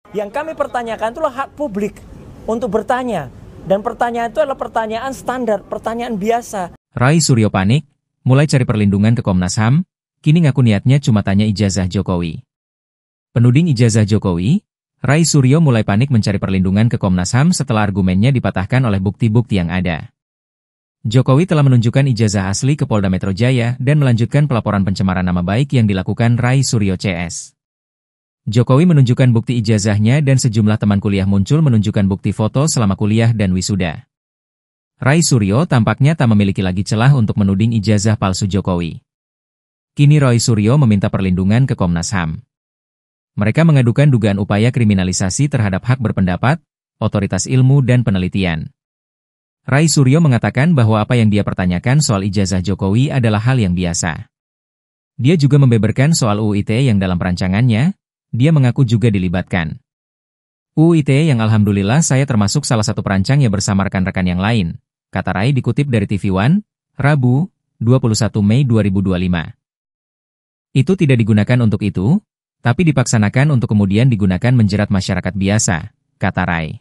Yang kami pertanyakan itulah hak publik untuk bertanya. Dan pertanyaan itu adalah pertanyaan standar, pertanyaan biasa. Rai Suryo panik, mulai cari perlindungan ke Komnas HAM, kini ngaku niatnya cuma tanya ijazah Jokowi. Penuding ijazah Jokowi, Rai Suryo mulai panik mencari perlindungan ke Komnas HAM setelah argumennya dipatahkan oleh bukti-bukti yang ada. Jokowi telah menunjukkan ijazah asli ke Polda Metro Jaya dan melanjutkan pelaporan pencemaran nama baik yang dilakukan Rai Suryo CS. Jokowi menunjukkan bukti ijazahnya dan sejumlah teman kuliah muncul menunjukkan bukti foto selama kuliah dan wisuda. Rai Suryo tampaknya tak memiliki lagi celah untuk menuding ijazah palsu Jokowi. Kini Rai Suryo meminta perlindungan ke Komnas HAM. Mereka mengadukan dugaan upaya kriminalisasi terhadap hak berpendapat, otoritas ilmu dan penelitian. Rai Suryo mengatakan bahwa apa yang dia pertanyakan soal ijazah Jokowi adalah hal yang biasa. Dia juga membeberkan soal UU ITE yang dalam perancangannya, dia mengaku juga dilibatkan. UU ITE yang alhamdulillah saya termasuk salah satu perancangnya bersama rekan-rekan yang lain, kata Rai dikutip dari TV One, Rabu, 21 Mei 2025. Itu tidak digunakan untuk itu, tapi dipaksanakan untuk kemudian digunakan menjerat masyarakat biasa, kata Rai.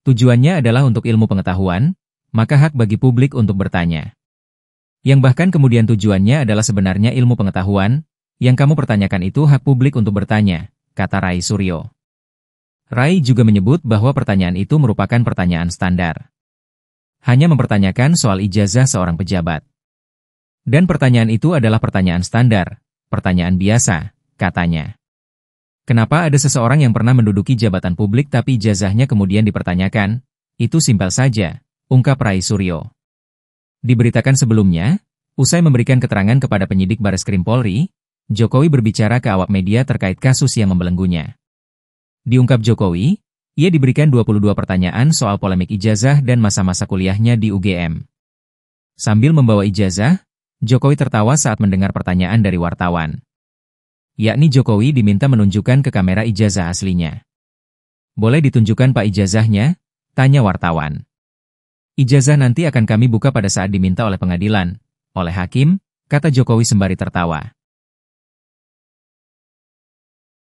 Tujuannya adalah untuk ilmu pengetahuan, maka hak bagi publik untuk bertanya. Yang bahkan kemudian tujuannya adalah sebenarnya ilmu pengetahuan, yang kamu pertanyakan itu hak publik untuk bertanya, kata Rai Suryo. Rai juga menyebut bahwa pertanyaan itu merupakan pertanyaan standar. Hanya mempertanyakan soal ijazah seorang pejabat. Dan pertanyaan itu adalah pertanyaan standar, pertanyaan biasa, katanya. Kenapa ada seseorang yang pernah menduduki jabatan publik tapi ijazahnya kemudian dipertanyakan? Itu simpel saja, ungkap Rai Suryo. Diberitakan sebelumnya, usai memberikan keterangan kepada penyidik Bareskrim Polri, Jokowi berbicara ke awak media terkait kasus yang membelenggunya. Diungkap Jokowi, ia diberikan 22 pertanyaan soal polemik ijazah dan masa-masa kuliahnya di UGM. Sambil membawa ijazah, Jokowi tertawa saat mendengar pertanyaan dari wartawan. Yakni Jokowi diminta menunjukkan ke kamera ijazah aslinya. Boleh ditunjukkan Pak ijazahnya? Tanya wartawan. Ijazah nanti akan kami buka pada saat diminta oleh pengadilan, oleh hakim, kata Jokowi sembari tertawa.